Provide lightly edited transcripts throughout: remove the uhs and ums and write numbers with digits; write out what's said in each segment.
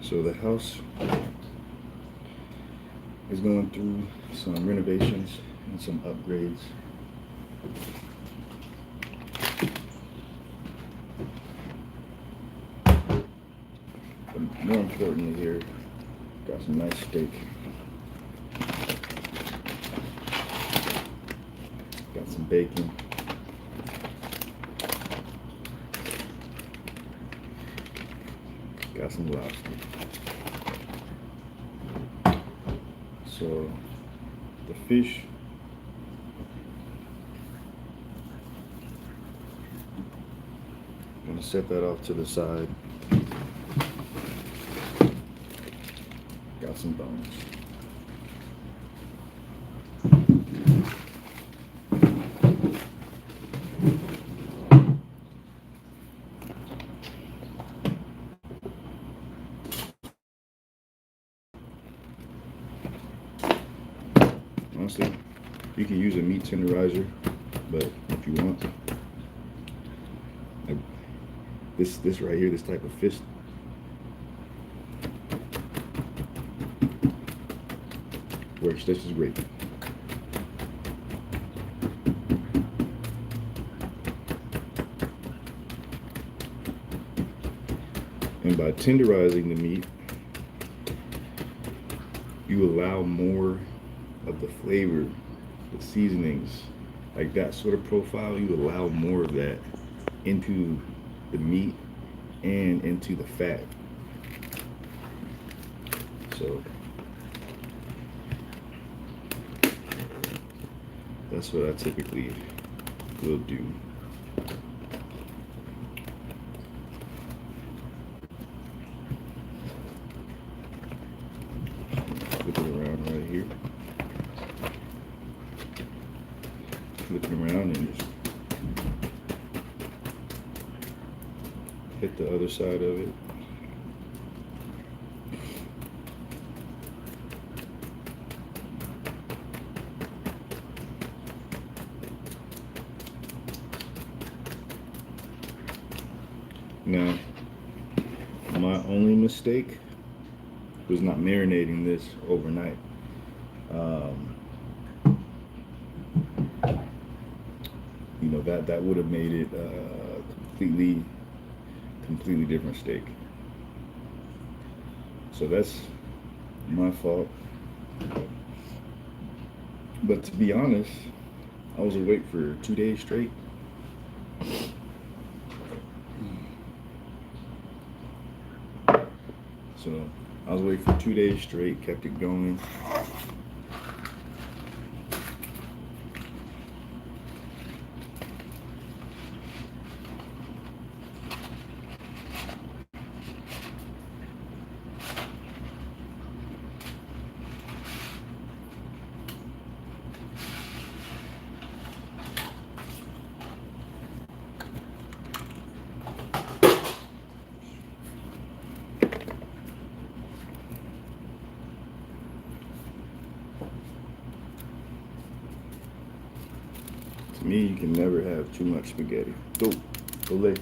So the house is going through some renovations and some upgrades. But more importantly here, got some nice steak. Got some bacon. Got some lobster. So the fish, I'm gonna set that off to the side. Got some bones. Honestly, you can use a meat tenderizer, but if you want, like this right here, this type of fish, works just as great. And by tenderizing the meat, you allow more of the flavor, the seasonings, like that sort of profile, you allow more of that into the meat and into the fat. So that's what I typically will do. Flip it around right here. Flip it around and just hit the other side of it. Now, my only mistake was not marinating this overnight. You know, that would have made it completely different steak. So that's my fault. But to be honest, I was awake for 2 days straight. So I was awake for 2 days straight, kept it going. To me, you can never have too much spaghetti. Go lay.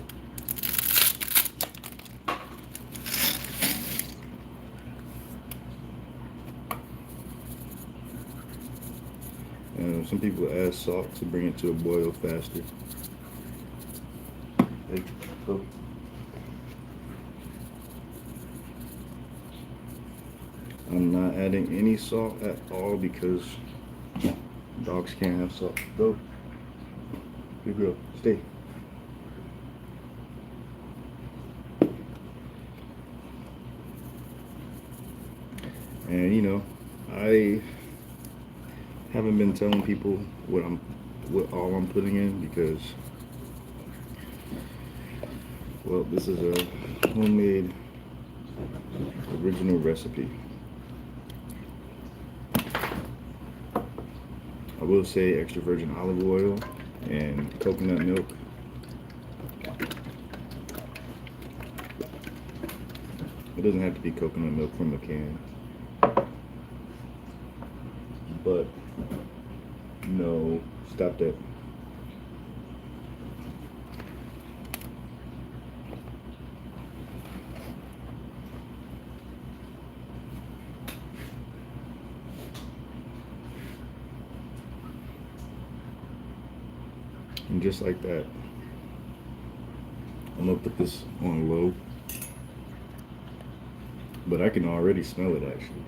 Some people add salt to bring it to a boil faster. Hey, go. I'm not adding any salt at all because dogs can't have salt. Go. Good girl. Stay. And you know, I haven't been telling people what all I'm putting in because, well, this is a homemade original recipe. I will say extra virgin olive oil and coconut milk. It doesn't have to be coconut milk from a can. But no, stop that. And just like that, I'm gonna put this on low, but I can already smell it actually.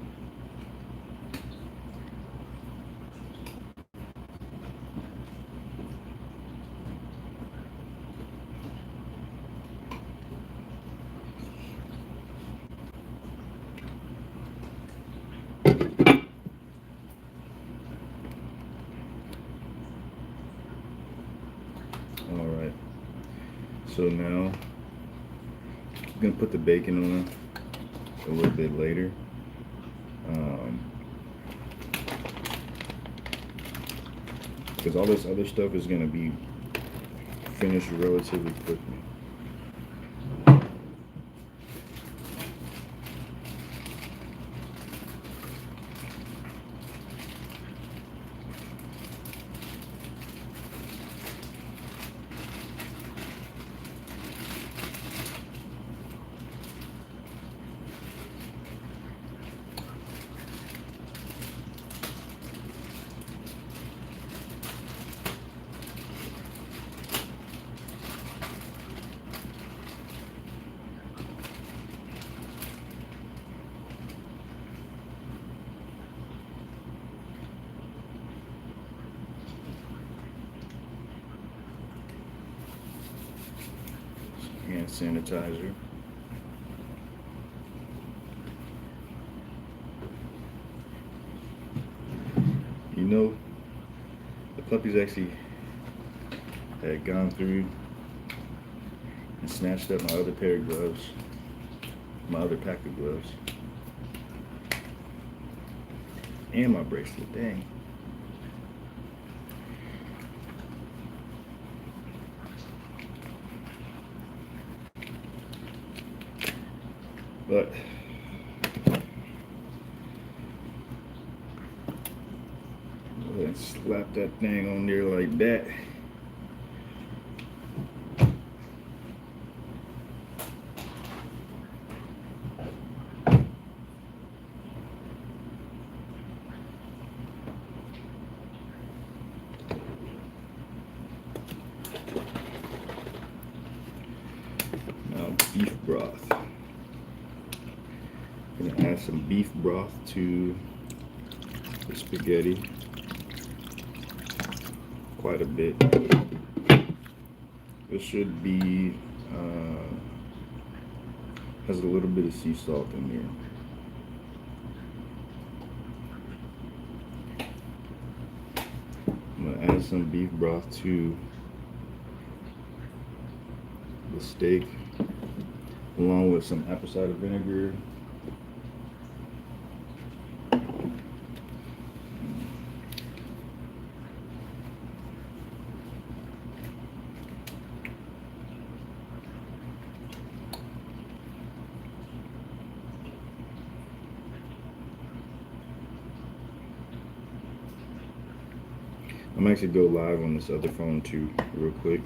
All right, so now I'm gonna put the bacon on a little bit later. Because all this other stuff is gonna be finished relatively quickly. Hand sanitizer. You know, the puppies actually had gone through and snatched up my other pair of gloves, my other pack of gloves, and my bracelet. Dang. But let's slap that thing on there like that. Now beef broth. I'm gonna add some beef broth to the spaghetti. Quite a bit. This should be has a little bit of sea salt in there. I'm gonna add some beef broth to the steak, along with some apple cider vinegar. I'm actually go live on this other phone too, real quick.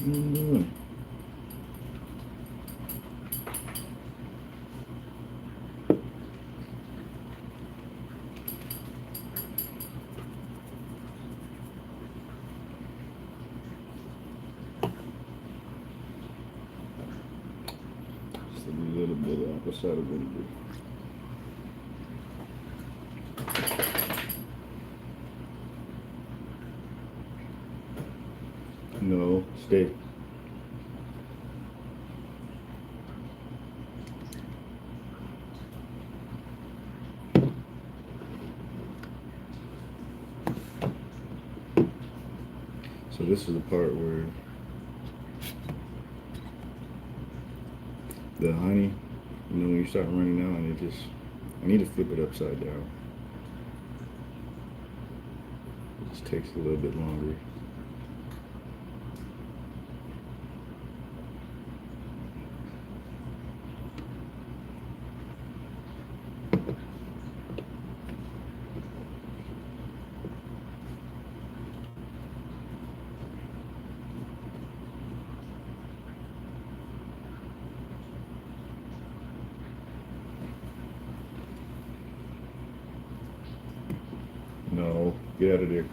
Mm. Just a little bit of apple cider vinegar. No, stay. So this is the part where the honey, you know, when you start running out and it just, I need to flip it upside down. It just takes a little bit longer. No, get out of there.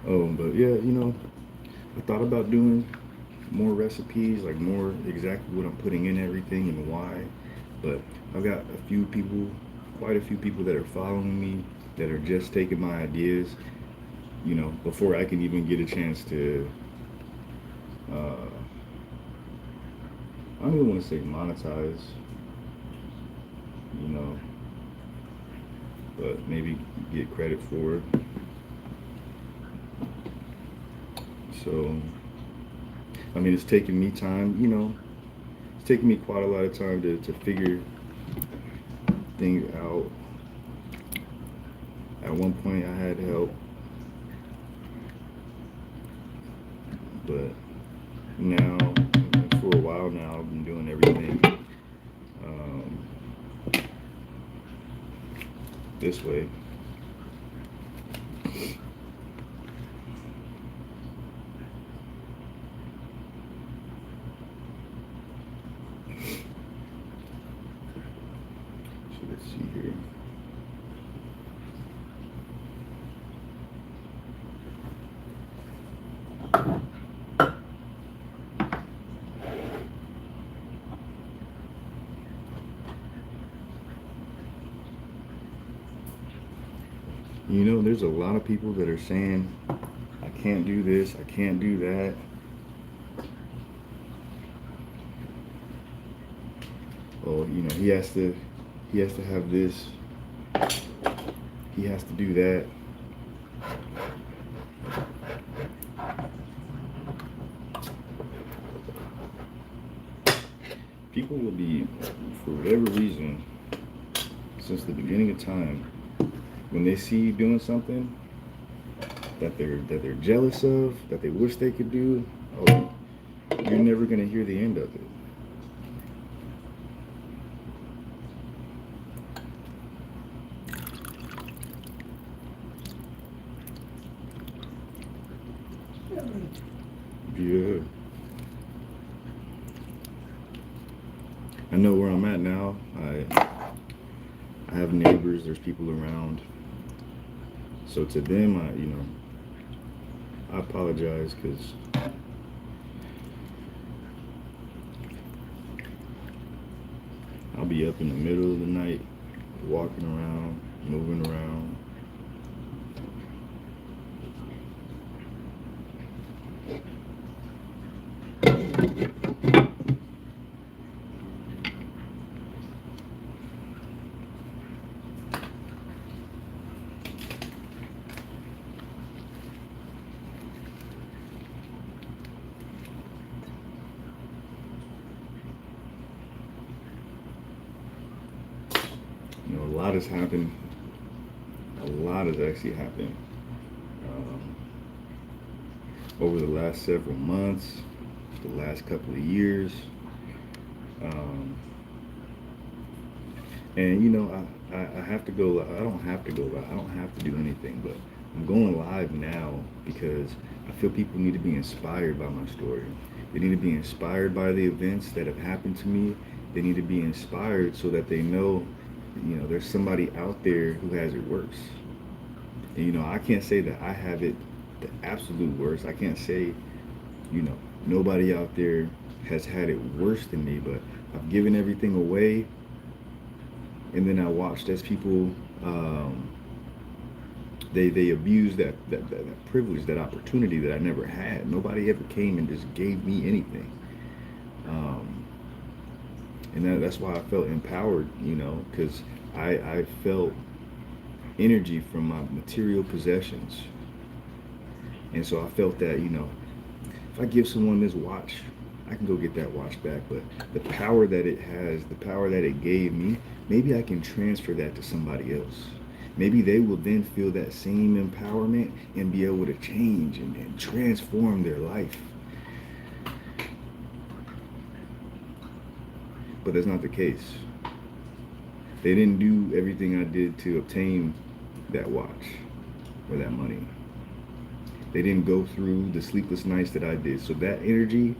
Oh, but yeah, you know, I thought about doing more recipes, like more exactly what I'm putting in everything and why. But I've got a few people, quite a few people that are following me that are just taking my ideas, you know, before I can even get a chance to, I don't even want to say monetize, you know, but maybe get credit for it. So, I mean, it's taking me time, you know, it's taking me quite a lot of time to figure things out. At one point, I had help, but now, for a while now, I've been doing everything this way. So let's see here. You know, there's a lot of people that are saying, I can't do this, I can't do that. Oh, you know, he has to have this, he has to do that. People will be, for whatever reason, since the beginning of time, when they see you doing something that they're jealous of, that they wish they could do, oh, you're never gonna hear the end of it. Yeah. I know where I'm at now. I have neighbors, there's people around. So to them, I apologize because I'll be up in the middle of the night, walking around, moving around. lot has happened. A lot has actually happened over the last several months, the last couple of years. And you know, I have to go. I don't have to go live. I don't have to do anything, but I'm going live now because I feel people need to be inspired by my story. They need to be inspired by the events that have happened to me. They need to be inspired so that they know, you know, there's somebody out there who has it worse. And you know, I can't say that I have it the absolute worst. I can't say, you know, nobody out there has had it worse than me, but I've given everything away. And then I watched as people, they abused that privilege, that opportunity that I never had. Nobody ever came and just gave me anything. And that's why I felt empowered, you know, because I felt energy from my material possessions. And so I felt that, you know, if I give someone this watch, I can go get that watch back. But the power that it has, the power that it gave me, maybe I can transfer that to somebody else. Maybe they will then feel that same empowerment and be able to change and transform their life. But that's not the case. They didn't do everything I did to obtain that watch or that money. They didn't go through the sleepless nights that I did. So that energy,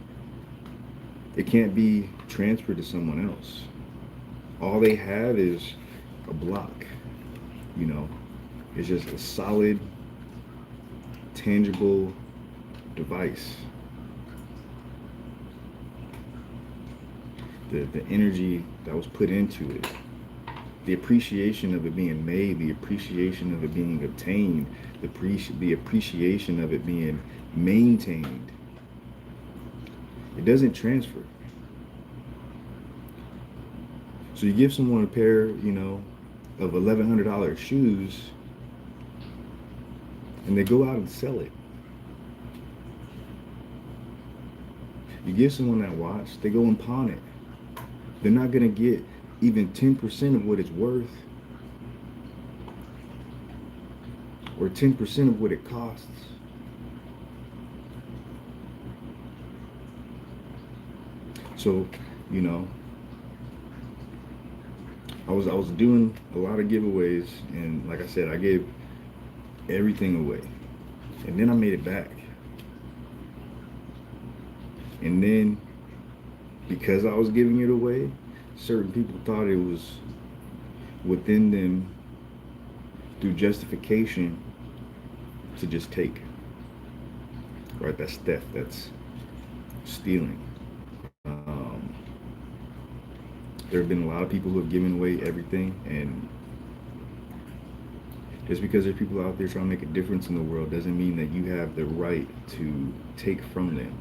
it can't be transferred to someone else. All they have is a block, you know. It's just a solid, tangible device. The energy that was put into it, the appreciation of it being made, the appreciation of it being obtained, the appreciation of it being maintained. It doesn't transfer. So you give someone a pair, you know, of $1,100 shoes, and they go out and sell it. You give someone that watch, they go and pawn it. They're not going to get even 10% of what it's worth, or 10% of what it costs. So, you know, I was doing a lot of giveaways, and like I said, I gave everything away, and then I made it back. And then, because I was giving it away, certain people thought it was within them, through justification, to just take. Right? That's theft. That's stealing. There have been a lot of people who have given away everything, and just because there's people out there trying to make a difference in the world doesn't mean that you have the right to take from them.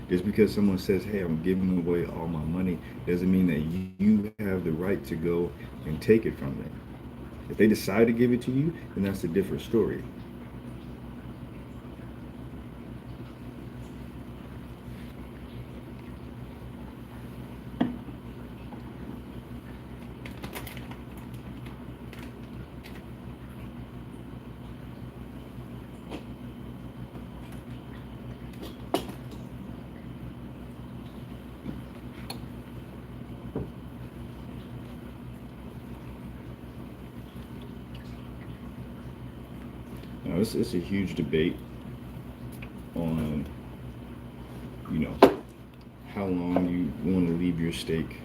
Just because someone says, hey, I'm giving away all my money, doesn't mean that you have the right to go and take it from them. If they decide to give it to you, then that's a different story. Now, it's a huge debate on, you know, how long you want to leave your steak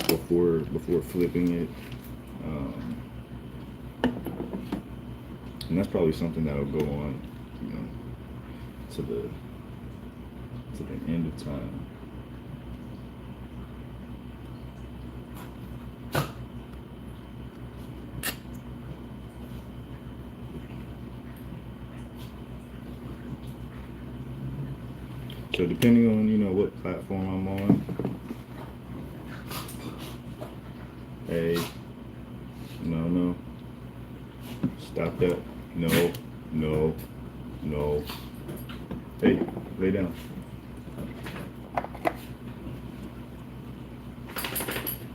before flipping it, and that's probably something that'll go on, you know, to the end of time. So depending on, you know, what platform I'm on, hey, no, stop that, no, hey, lay down.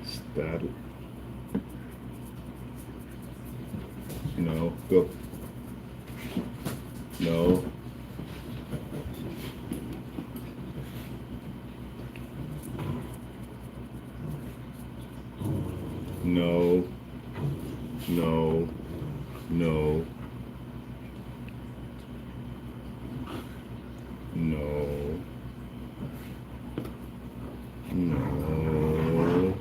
Stop it. Go. No. No. No. No. No. No.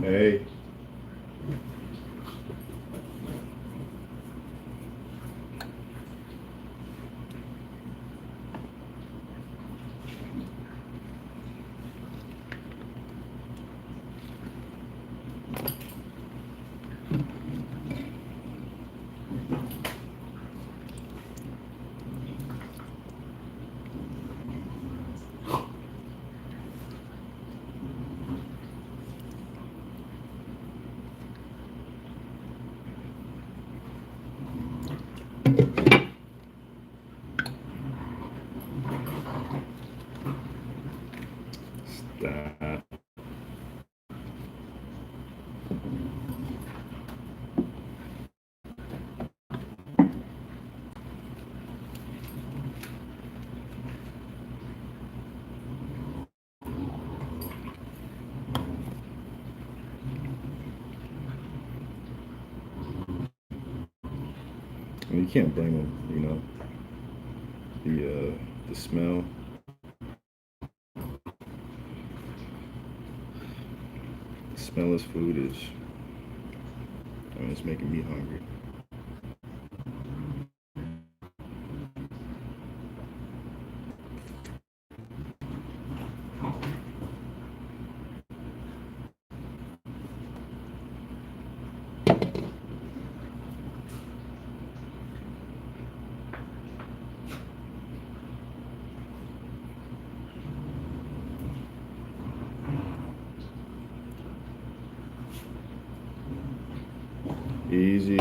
Hey. Stop. And you can't blame them, you know. The smell. The smell of food is, I mean, it's making me hungry. Easy.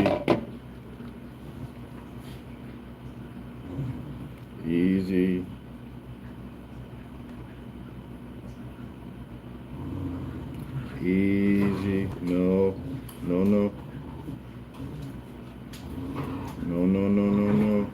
Easy. Easy. No. No, no. No, no, no, no, no.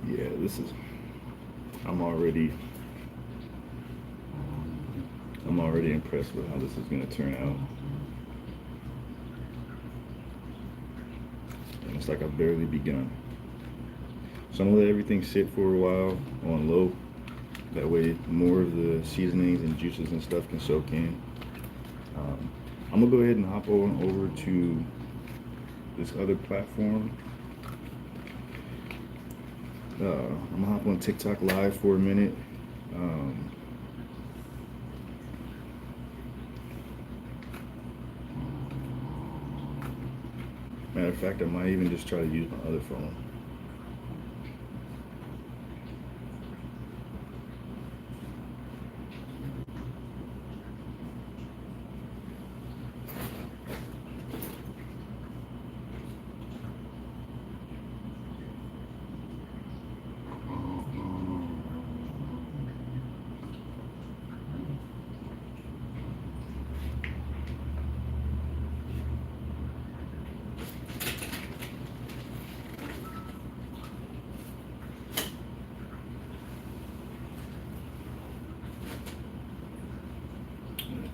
Yeah, this is, I'm already impressed with how this is going to turn out. And it's like I've barely begun. So I'm going to let everything sit for a while on low. That way more of the seasonings and juices and stuff can soak in. I'm going to go ahead and hop on over to this other platform. I'm going to hop on TikTok live for a minute. Matter of fact, I might even just try to use my other phone.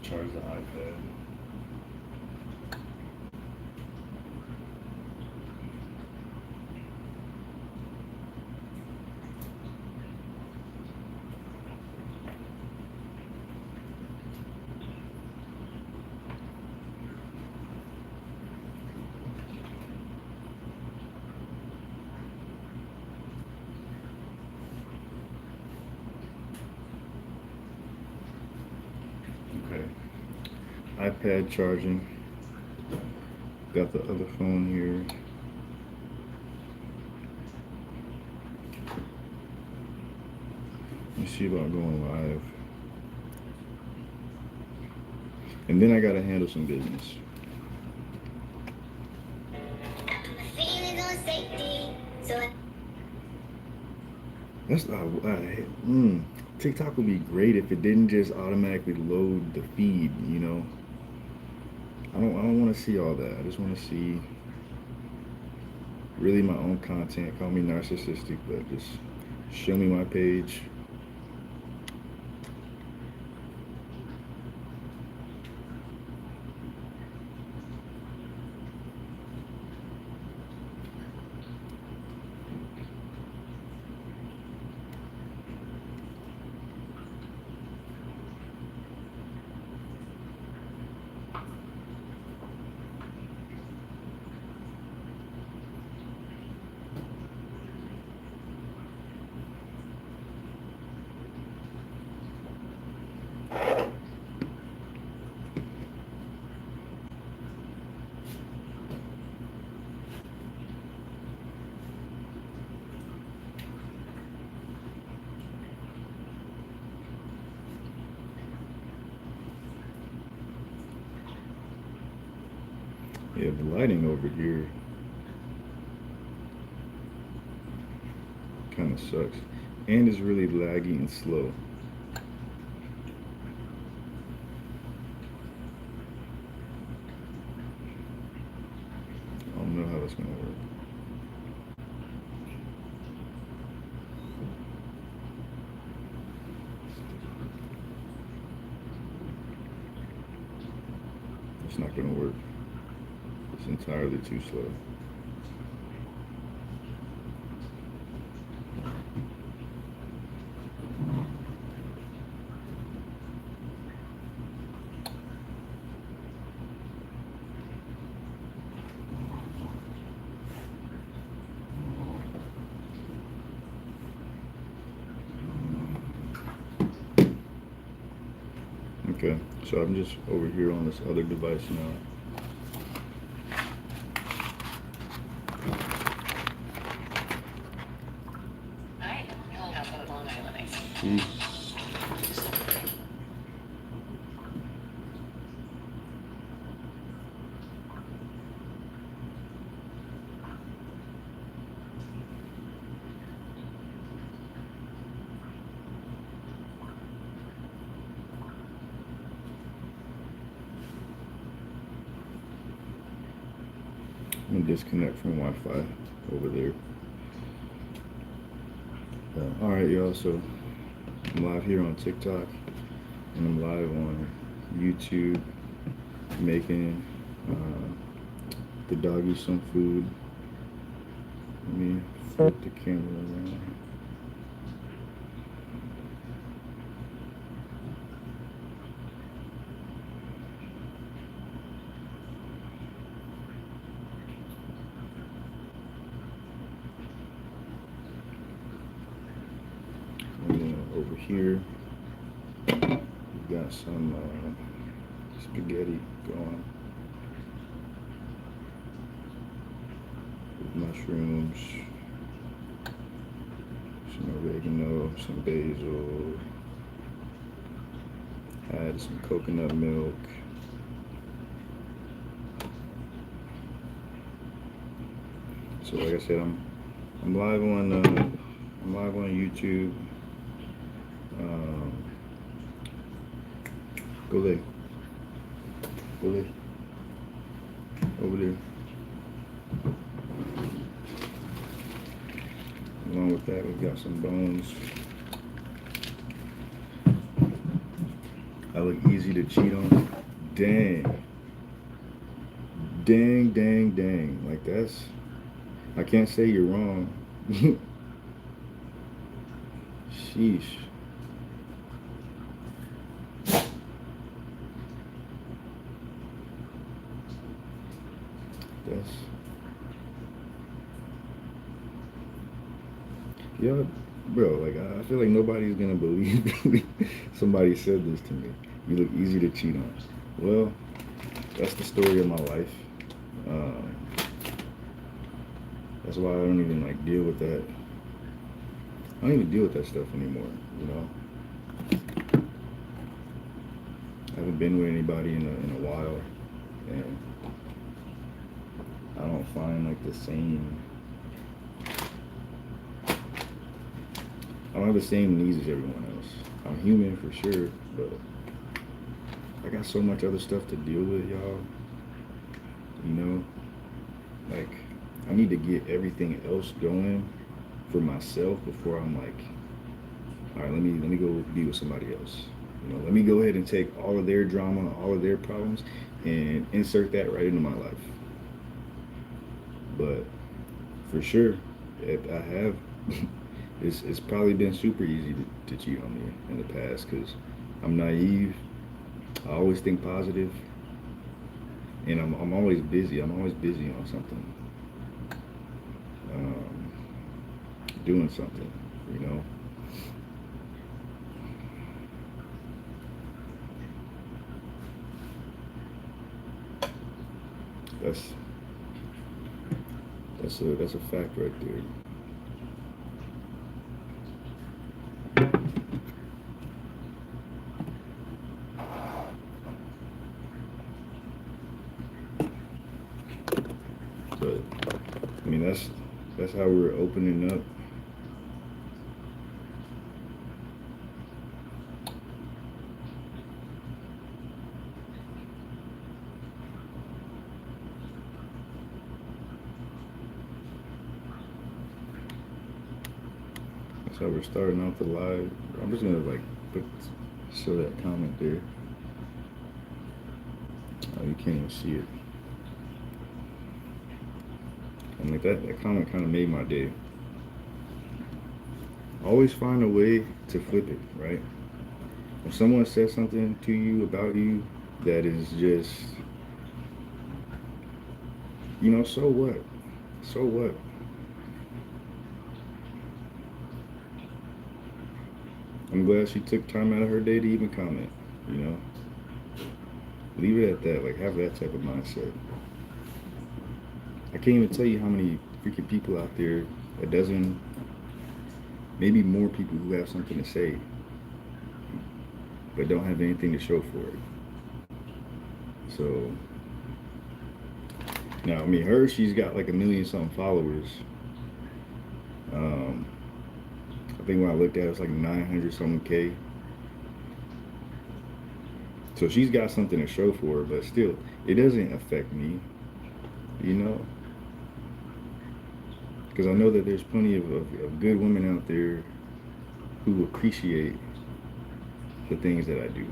Charge the iPad. iPad charging. Got the other phone here. Let's see about going live. And then I gotta handle some business. That's TikTok would be great if it didn't just automatically load the feed, you know. I don't want to see all that. I just want to see really my own content. Call me narcissistic, but just show me my page. Yeah, the lighting over here kind of sucks. And it's really laggy and slow. I don't know how that's going to work. It's not going to work. It's entirely too slow. Okay, so I'm just over here on this other device now. Jeez. I'm gonna disconnect from Wi-Fi over there. All right, y'all. So I'm live here on TikTok, and I'm live on YouTube, making the doggy some food. Let me flip the camera around. Over here, we've got some spaghetti going with mushrooms, some oregano, some basil, add some coconut milk. So like I said, I'm live on YouTube. Go there. Over there. Along with that, we've got some bones. I look easy to cheat on. Dang. Like that's, I can't say you're wrong. Sheesh. That's, yeah, bro, like I feel like nobody's gonna believe somebody said this to me. You look easy to cheat on. Well, that's the story of my life. Um, that's why I don't even like deal with that. I don't even deal with that stuff anymore. You know, I haven't been with anybody in a while, and I don't find like the same. I don't have the same needs as everyone else. I'm human for sure, but I got so much other stuff to deal with, y'all. You know, like I need to get everything else going for myself before I'm like, all right, let me go be with somebody else. You know, let me go ahead and take all of their drama, all of their problems, and insert that right into my life. But for sure, if I have, it's probably been super easy to cheat on me in the past because I'm naive. I always think positive, and I'm always busy. I'm always busy on something, um, doing something. You know. That's that's a fact right there. But I mean that's how we're opening up. That's how we're starting off the live. I'm just gonna like show that comment there. Oh, you can't even see it. And like that comment kind of made my day. Always find a way to flip it, right? When someone says something to you about you that is just, you know, so what? So what? I'm glad she took time out of her day to even comment, you know? Leave it at that, like have that type of mindset. I can't even tell you how many freaking people out there that doesn't, maybe more people who have something to say, but don't have anything to show for it. So, now, I mean, she's got like 1,000,000 something followers. I think when I looked at it, it's like 900 something K. So she's got something to show for her, but still, it doesn't affect me, you know? Because I know that there's plenty of good women out there who appreciate the things that I do.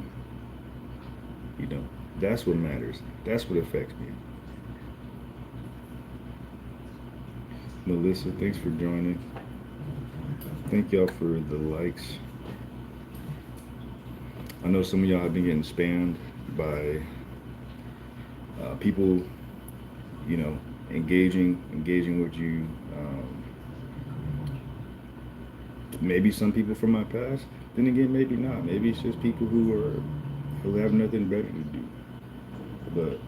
You know, that's what matters. That's what affects me. Melissa, thanks for joining. Thank y'all for the likes. I know some of y'all have been getting spammed by people, you know, engaging with you. Maybe some people from my past. Then again, maybe not. Maybe it's just people who have nothing better to do. But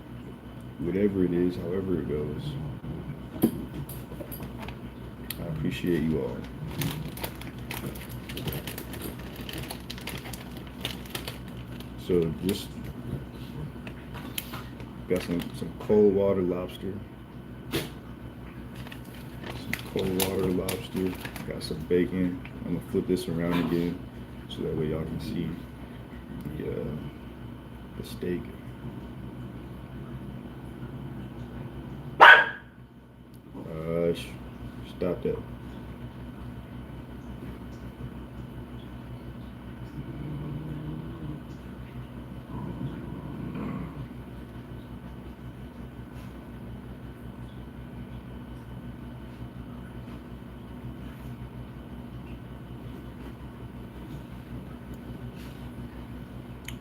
whatever it is, however it goes, I appreciate you all. So just got some cold water lobster. Cold water lobster. Got some bacon. I'm gonna flip this around again so that way y'all can see the steak. Stop that.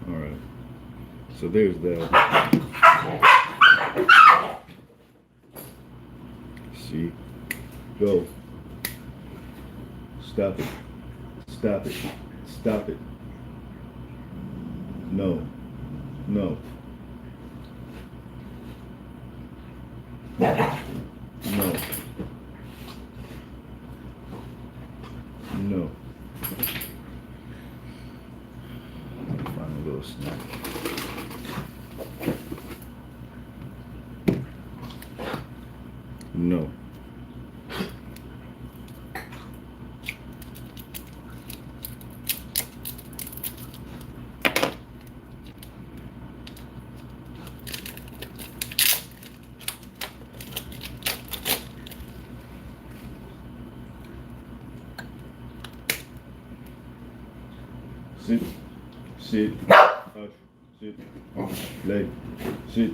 All right. So there's that. See? Go. Stop it. Stop it. Stop it. No. No. No. No. Find a little snack. No. Sit, sit, hush, sit, leg, sit,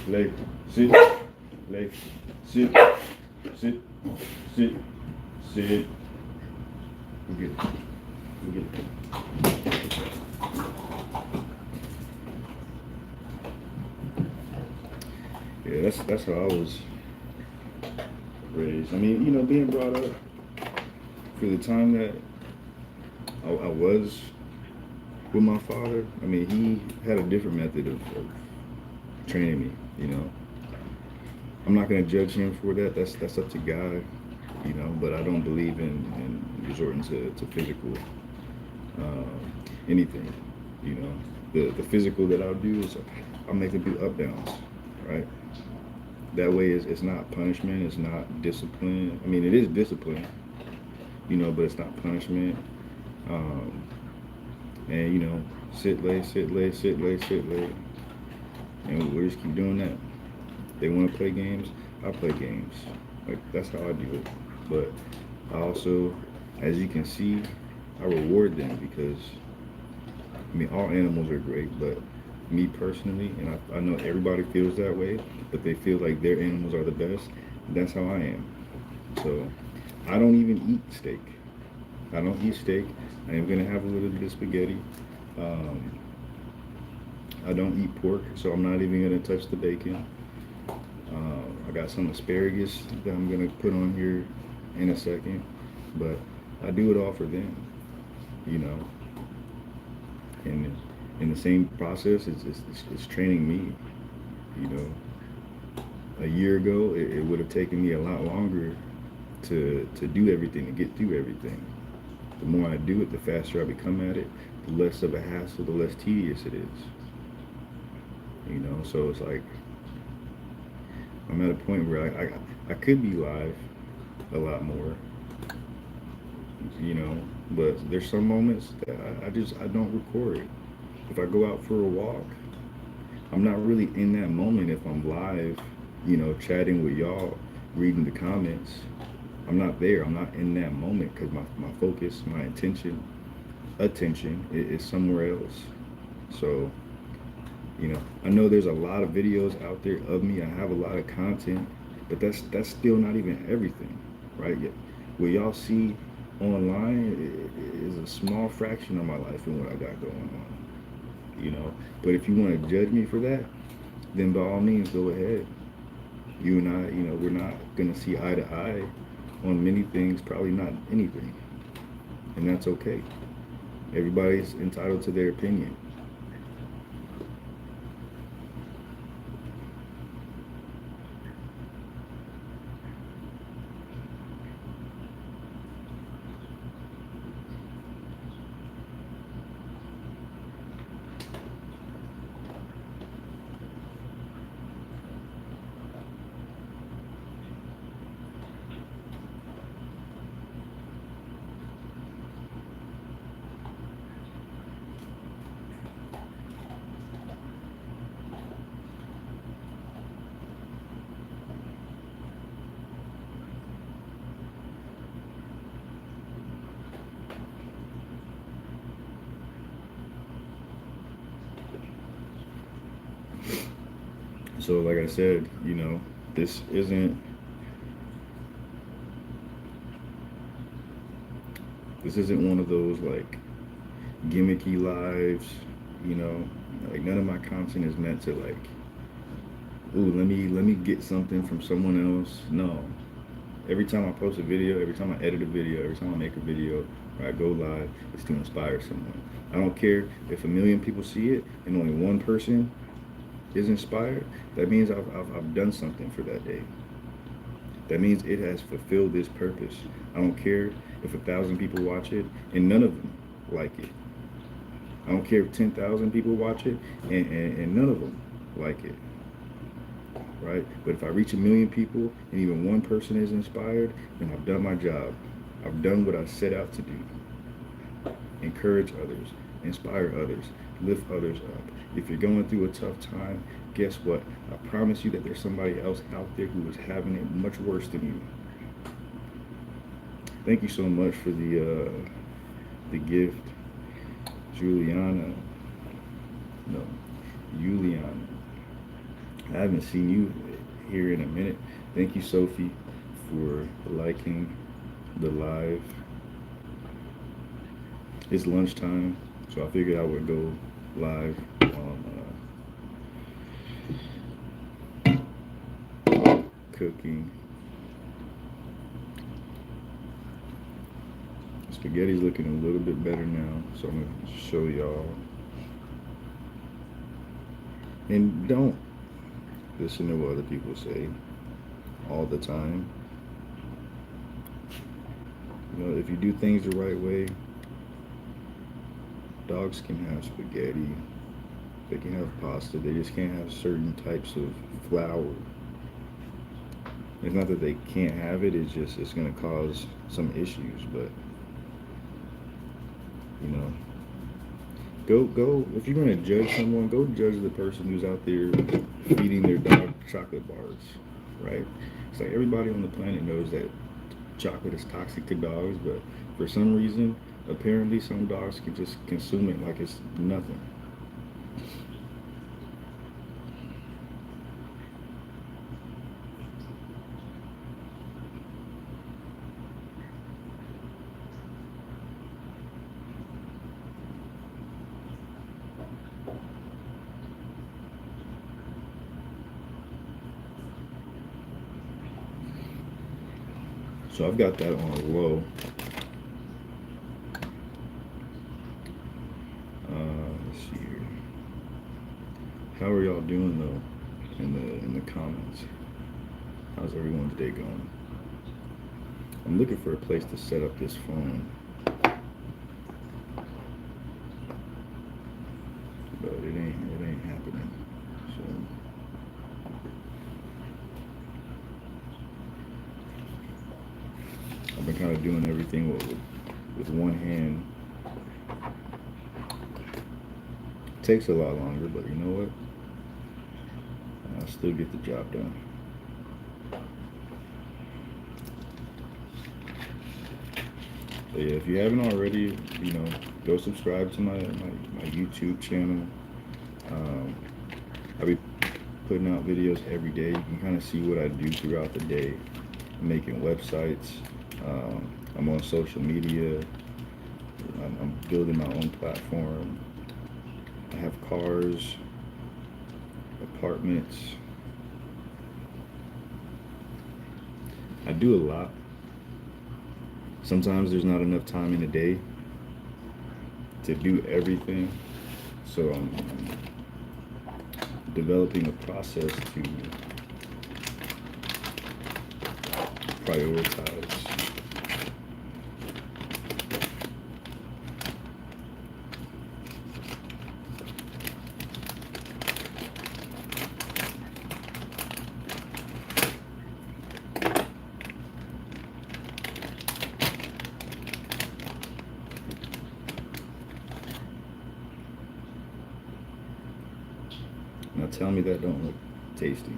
leg, sit, leg, sit, sit, sit, sit. We're good. We're good. Yeah, that's how I was raised. I mean, you know, being brought up for the time that I was with my father, I mean, he had a different method of training me, you know. I'm not going to judge him for that. That's up to God, you know, but I don't believe in resorting to physical anything, you know. The physical that I'll do is I'll make them do up downs, right? That way it's not punishment, it's not discipline. I mean, it is discipline, you know, but it's not punishment. And you know, sit, lay, sit, lay, sit, lay, sit, lay. And we just keep doing that. They want to play games, I play games. Like, that's how I do it. But I also, as you can see, I reward them because, I mean, all animals are great, but me personally, and I know everybody feels that way, but they feel like their animals are the best. That's how I am. So I don't even eat steak. I don't eat steak. I am going to have a little bit of spaghetti. I don't eat pork, so I'm not even going to touch the bacon. I got some asparagus that I'm going to put on here in a second. But I do it all for them, you know. And in the same process, it's training me, you know. A year ago, it would have taken me a lot longer to do everything, to get through everything. The more I do it, the faster I become at it, the less of a hassle, the less tedious it is. You know, so it's like, I'm at a point where I could be live a lot more, you know, but there's some moments that I don't record. If I go out for a walk, I'm not really in that moment if I'm live, you know, chatting with y'all, reading the comments. I'm not there. I'm not in that moment because my focus, my attention is somewhere else. So, you know, I know there's a lot of videos out there of me. I have a lot of content, but that's still not even everything, right? What y'all see online is a small fraction of my life and what I got going on, you know. But if you want to judge me for that, then by all means, go ahead. You and I, you know, we're not going to see eye to eye on many things, probably not anything. And that's okay. Everybody's entitled to their opinion. So like I said, you know, this isn't one of those like gimmicky lives, you know. Like, none of my content is meant to like, ooh, let me get something from someone else. No. Every time I post a video, every time I edit a video, every time I make a video, or I go live, it's to inspire someone. I don't care if 1 million people see it and only one person is inspired, that means I've done something for that day. That means it has fulfilled its purpose. I don't care if 1,000 people watch it and none of them like it. I don't care if 10,000 people watch it and none of them like it. Right? But if I reach 1,000,000 people and even one person is inspired, then I've done my job. I've done what I set out to do. Encourage others, inspire others, lift others up. If you're going through a tough time, guess what? I promise you that there's somebody else out there who is having it much worse than you. Thank you so much for the gift, Juliana. No, Juliana. I haven't seen you here in a minute. Thank you, Sophie, for liking the live. It's lunchtime, so I figured I would go live on cooking. Spaghetti's looking a little bit better now, so I'm gonna show y'all. And don't listen to what other people say all the time. You know, if you do things the right way, dogs can have spaghetti, they can have pasta, they just can't have certain types of flour. It's not that they can't have it, it's just it's gonna cause some issues, but you know, go if you're gonna judge someone, go judge the person who's out there feeding their dog chocolate bars, right? It's like everybody on the planet knows that chocolate is toxic to dogs, but for some reason, apparently some dogs can just consume it like it's nothing. So I've got that on low. Let's see here. How are y'all doing though in the comments? How's everyone's day going? I'm looking for a place to set up this phone, but it ain't happening. So I've been kind of doing everything with one hand. It takes a lot longer, but you know what? I'll still get the job done. But yeah, if you haven't already, you know, go subscribe to my YouTube channel. I'll be putting out videos every day. You can kind of see what I do throughout the day. I'm making websites. I'm on social media. I'm building my own platform. I have cars, apartments. I do a lot. Sometimes there's not enough time in a day to do everything. So I'm developing a process to prioritize. Now tell me that don't look tasty.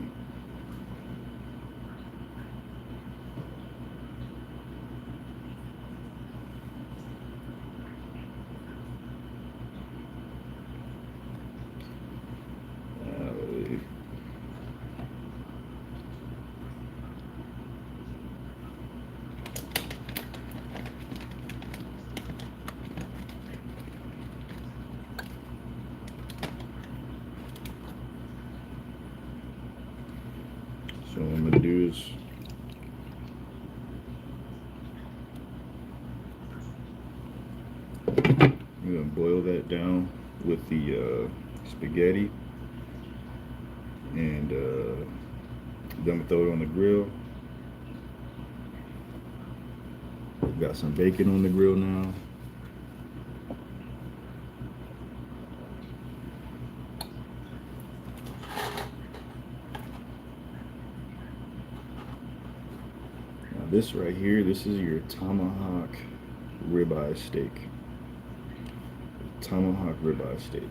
So what I'm gonna do is I'm gonna boil that down with the spaghetti. Then I'm gonna throw it on the grill. Got some bacon on the grill now. Now this right here, this is your tomahawk ribeye steak. Tomahawk ribeye steak.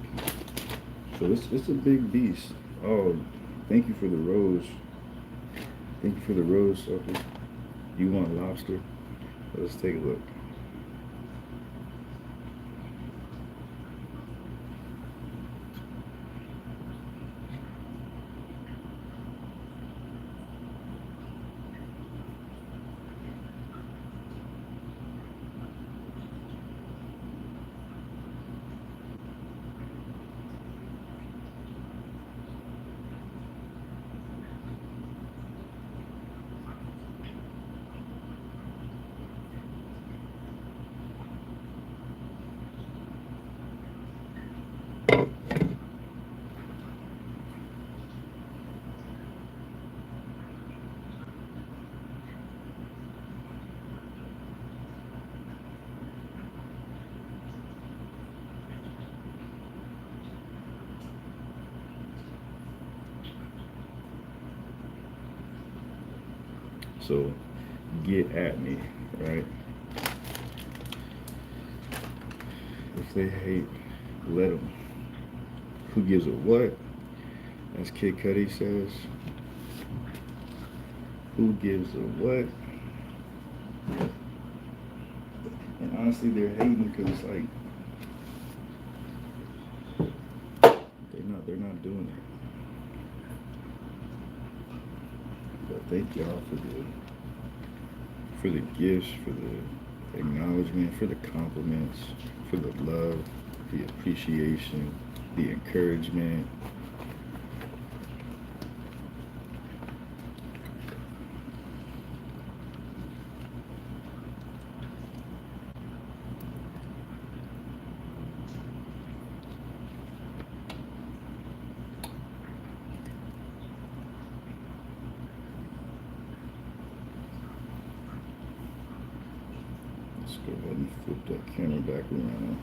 So it's a big beast. Oh, thank you for the rose. Thank you for the rose, Sophie. You want lobster? Let's take a look. So get at me, right? If they hate, let them. Who gives a what? As Kid Cudi says. Who gives a what? And honestly, they're hating because it's like they're not doing it. But thank y'all for the gifts, for the acknowledgement, for the compliments, for the love, the appreciation, the encouragement. Let's go ahead and flip that camera back around.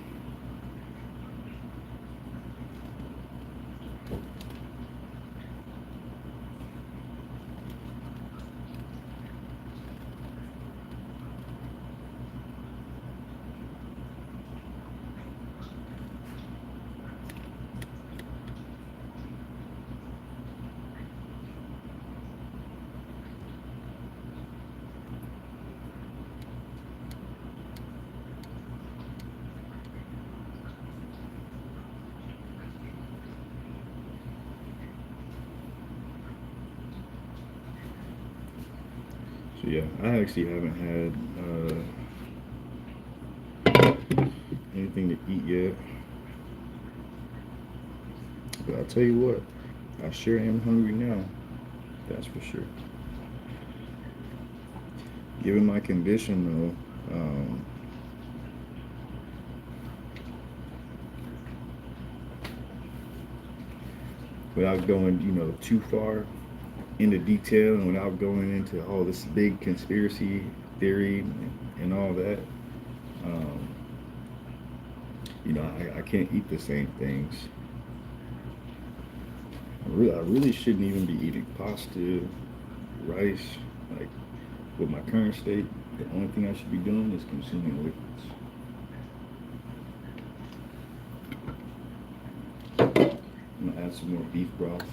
So yeah, I actually haven't had anything to eat yet. But I'll tell you what, I sure am hungry now. That's for sure. Given my condition though, without going, too far into detail and without going into all this big conspiracy theory and all that, I can't eat the same things. I really shouldn't even be eating pasta, rice. Like with my current state, the only thing I should be doing is consuming liquids. I'm gonna add some more beef broth.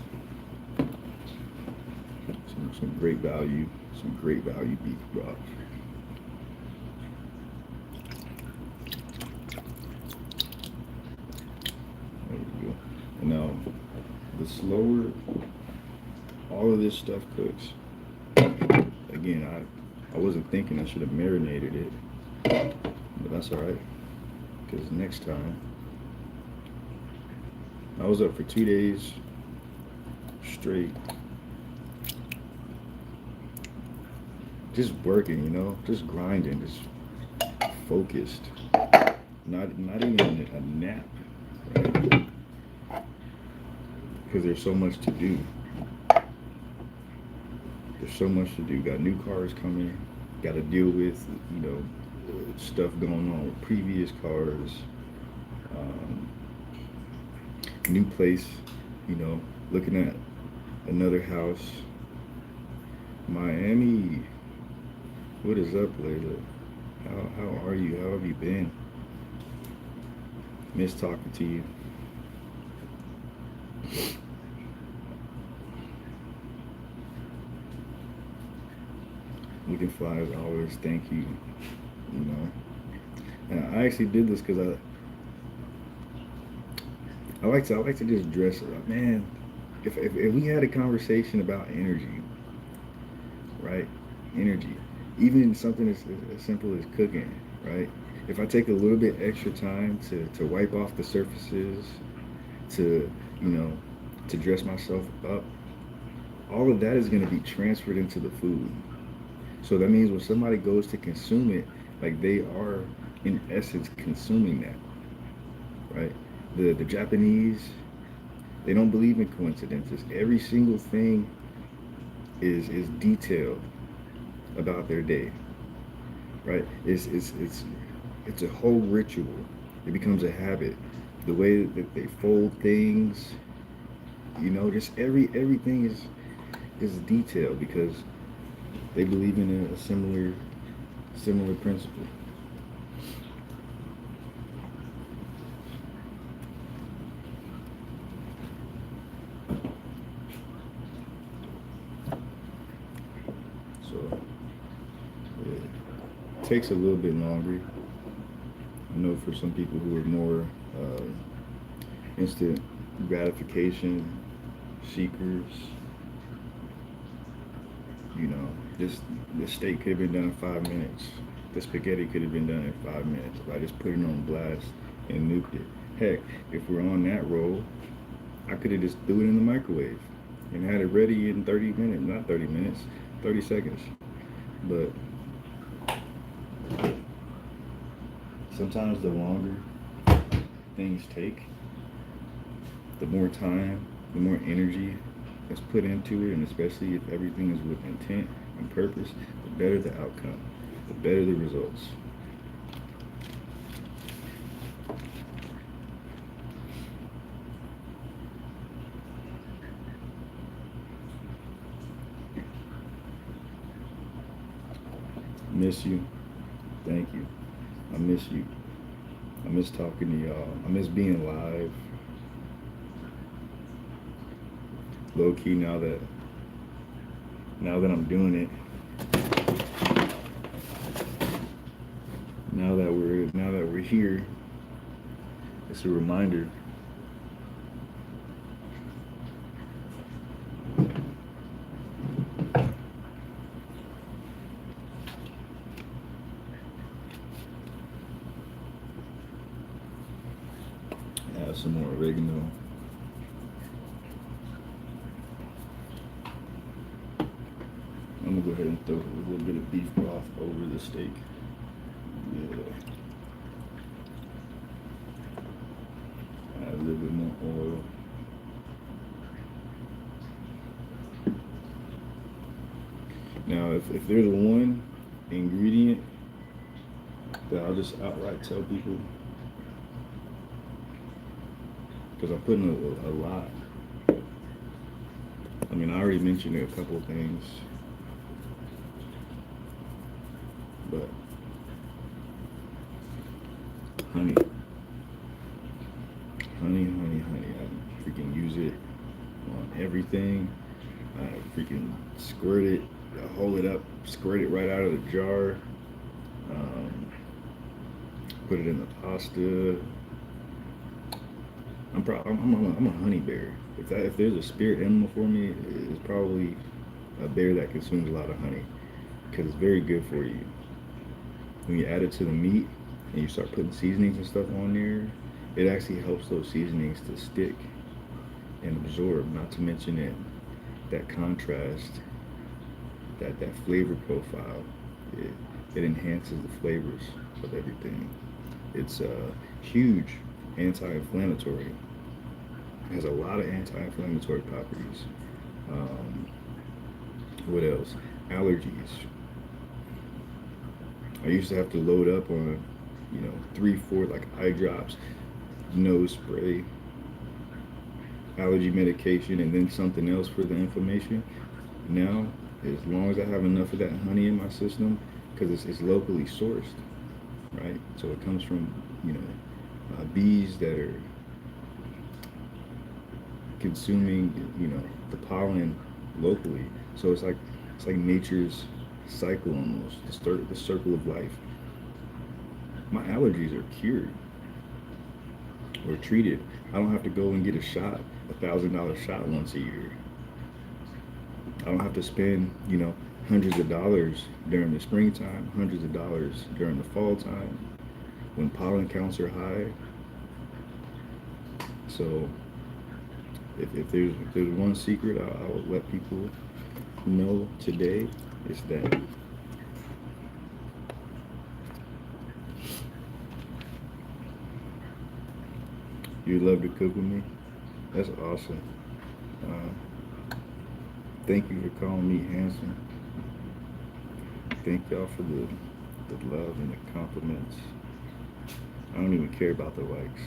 Some great value beef broth. There we go. And now, the slower all of this stuff cooks, again, I wasn't thinking I should have marinated it, but that's all right, because next time, I was up for 2 days straight, just working, just grinding, just focused, not even a nap, right? Because there's so much to do. so much to do. Got new cars coming. Got to deal with, stuff going on with previous cars. Um, New place, looking at another house. Miami, what is up, Layla? How are you? How have you been? Miss talking to you. We can fly as always. Thank you. You know, and I actually did this because I like to just dress it up, man. If we had a conversation about energy, right? Energy, even something as simple as cooking, right? If I take a little bit extra time to wipe off the surfaces, to you know, to dress myself up, all of that is going to be transferred into the food. So that means when somebody goes to consume it, like they are in essence consuming that, right? The Japanese, they don't believe in coincidences. Every single thing is detailed about their day, right? It's a whole ritual. It becomes a habit. The way that they fold things, just everything is detailed because they believe in a similar principle. So it takes a little bit longer. I know for some people who are more instant gratification seekers, this steak could have been done in 5 minutes. The spaghetti could have been done in 5 minutes if I just put it on blast and nuked it. Heck, if we're on that roll, I could have just threw it in the microwave and had it ready in 30 minutes, not 30 minutes, 30 seconds. But sometimes the longer things take, the more time, the more energy that's put into it, and especially if everything is with intent and purpose, the better the outcome, the better the results. Miss you. Thank you. I miss you. I miss talking to y'all. I miss being live. Low key, now that I'm doing it, now that we're here, it's a reminder. Add some more oregano. I'm gonna go ahead and throw a little bit of beef broth over the steak. Yeah. Add a little bit more oil. Now, if there's one ingredient that I'll just outright tell people, because I'm putting a lot. I mean, I already mentioned a couple of things. But honey. I freaking use it on everything. I freaking squirt it, hold it up, squirt it right out of the jar. Put it in the pasta. I'm a honey bear. If there's a spirit animal for me, it's probably a bear that consumes a lot of honey because it's very good for you. When you add it to the meat and you start putting seasonings and stuff on there, it actually helps those seasonings to stick and absorb. Not to mention that contrast, that flavor profile, it enhances the flavors of everything. It's huge anti-inflammatory. It has a lot of anti-inflammatory properties. What else? Allergies. I used to have to load up on, 3, 4 like eye drops, nose spray, allergy medication, and then something else for the inflammation. Now, as long as I have enough of that honey in my system, because it's locally sourced, right? So it comes from, bees that are consuming, the pollen locally. So it's like nature's cycle almost, the circle of life. My allergies are cured or treated. I don't have to go and get a shot, $1,000 shot once a year. I don't have to spend, hundreds of dollars during the springtime, hundreds of dollars during the fall time when pollen counts are high. So if there's one secret I would let people know today, it's that. You love to cook with me? That's awesome. Thank you for calling me handsome. Thank y'all for the love and the compliments. I don't even care about the likes.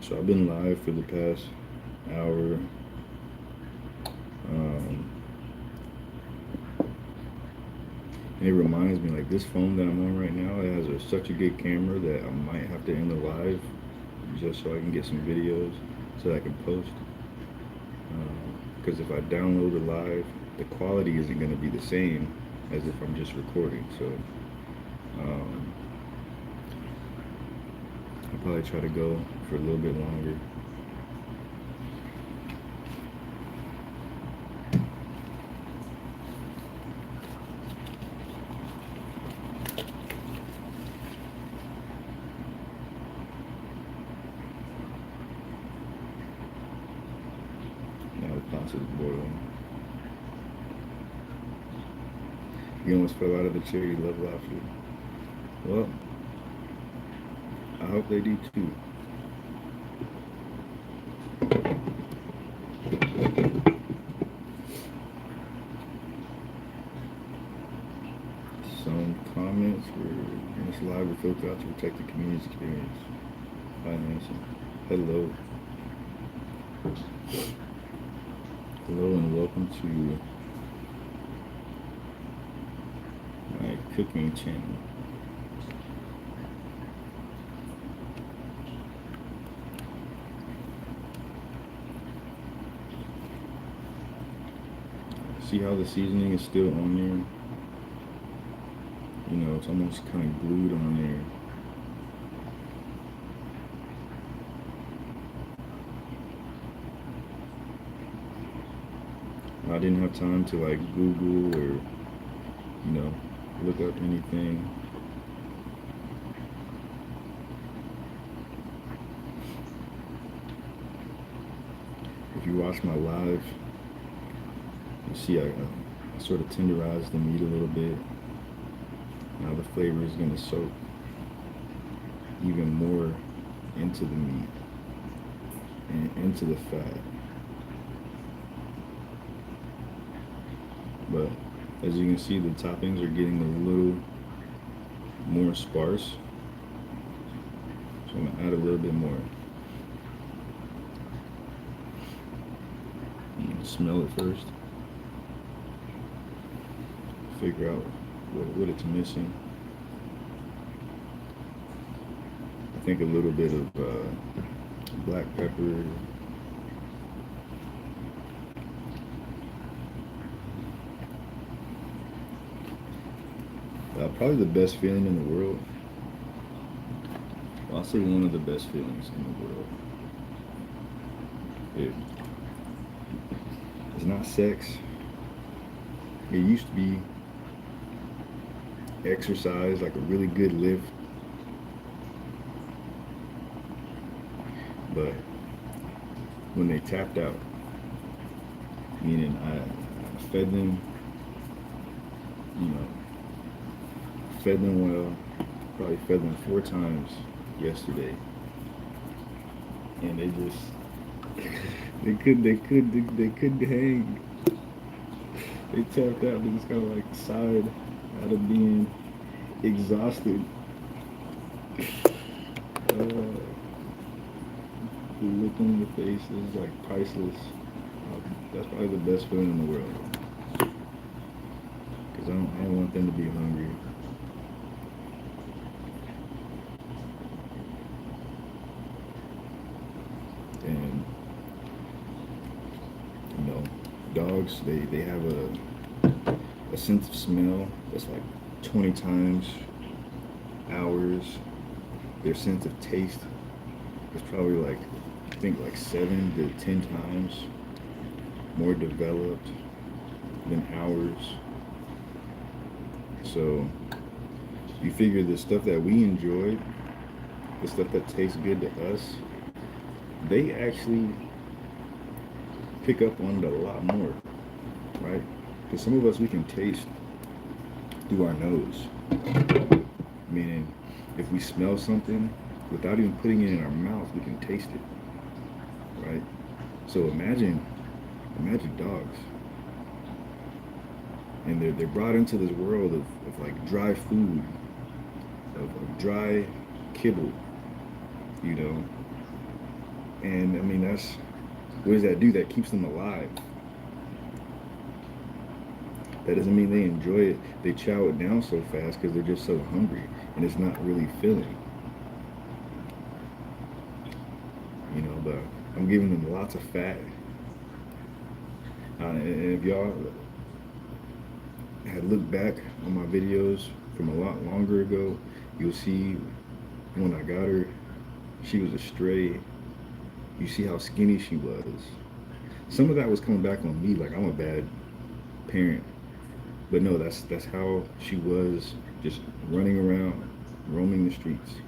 So I've been live for the past hour. And it reminds me, like this phone that I'm on right now, it has such a good camera that I might have to end the live just so I can get some videos so that I can post. Because if I download the live, the quality isn't going to be the same as if I'm just recording. So I'll probably try to go for a little bit longer. Now the pasta is boiling. You almost fell out of the chair. You love Lobster. Well, I hope they do too. Some comments were in this live were filtered out to protect the community experience. Financing. Hello. Hello and welcome to my cooking channel. See how the seasoning is still on there? It's almost kind of glued on there. I didn't have time to like Google or, look up anything. If you watch my live, you see I sort of tenderize the meat a little bit. Now the flavor is going to soak even more into the meat and into the fat. But as you can see, the toppings are getting a little more sparse. So I'm going to add a little bit more. Smell it first. Figure out what it's missing. I think a little bit of black pepper. Probably the best feeling in the world. Well, I'll say one of the best feelings in the world. It's not sex. It used to be exercise, like a really good lift. But when they tapped out, meaning I fed them, you know, fed them well, probably fed them 4 times yesterday, and they just they couldn't hang. They tapped out. They just kind of like sighed out of being exhausted. The look on the face is like priceless. That's probably the best feeling in the world. Because I don't want them to be hungry. And, you know, dogs, they have a sense of smell that's like 20 times ours. Their sense of taste is probably like, I think like 7 to 10 times more developed than ours. So you figure the stuff that we enjoy, the stuff that tastes good to us, they actually pick up on it a lot more, right? Because some of us, we can taste through our nose. Meaning, if we smell something, without even putting it in our mouth, we can taste it, right? So imagine dogs. And they're brought into this world of like dry food, of dry kibble, you know? And I mean, what does that do? That keeps them alive. That doesn't mean they enjoy it. They chow it down so fast because they're just so hungry and it's not really filling. You know, but I'm giving them lots of fat. And if y'all had looked back on my videos from a lot longer ago, you'll see when I got her, she was a stray. You see how skinny she was. Some of that was coming back on me, like I'm a bad parent. But no, that's how she was, just running around, roaming the streets.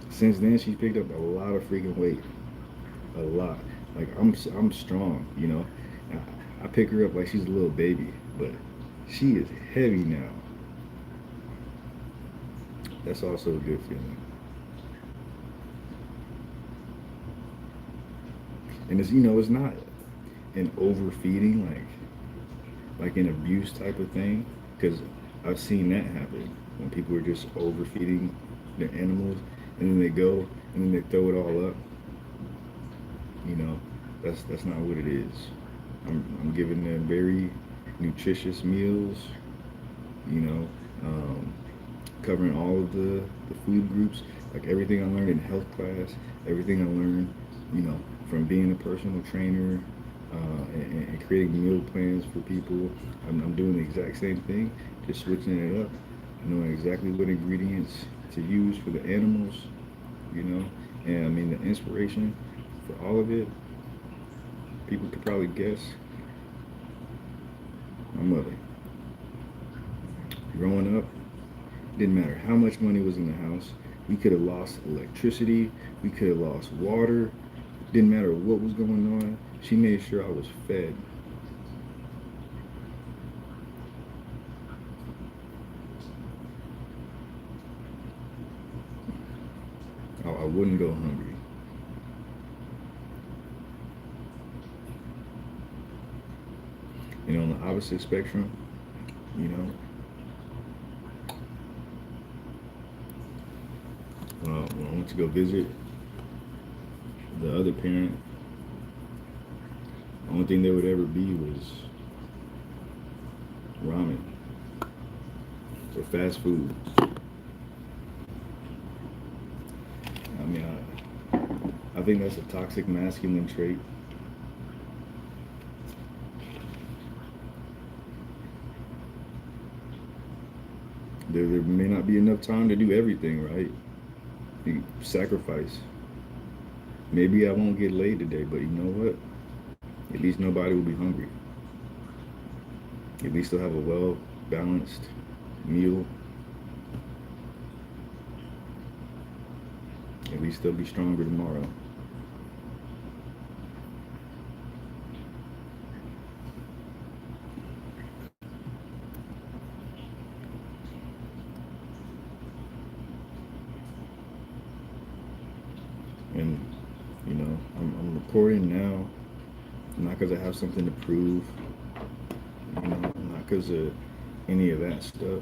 Since then, she's picked up a lot of freaking weight. A lot. Like, I'm strong, you know? I pick her up like she's a little baby, but she is heavy now. That's also a good feeling. And it's, you know, it's not an overfeeding, like an abuse type of thing, because I've seen that happen when people are just overfeeding their animals, and then they go and then they throw it all up. You know, that's not what it is. I'm giving them very nutritious meals, you know, covering all of the food groups, like everything I learned in health class, everything I learned, you know, from being a personal trainer, and creating meal plans for people. I'm doing the exact same thing, just switching it up, knowing exactly what ingredients to use for the animals, you know. And I mean, the inspiration for all of it, people could probably guess. My mother. Growing up, didn't matter how much money was in the house. We could have lost electricity. We could have lost water. Didn't matter what was going on. She made sure I was fed. I wouldn't go hungry. And on the opposite spectrum, you know, when I went to go visit the other parent, the only thing there would ever be was ramen or fast food. I mean, I think that's a toxic masculine trait. There may not be enough time to do everything, right? You sacrifice. Maybe I won't get laid today, but you know what? At least nobody will be hungry. At least they'll have a well-balanced meal. At least they'll be stronger tomorrow. And you know, I'm recording now, not because I have something to prove, you know, not because of any of that stuff.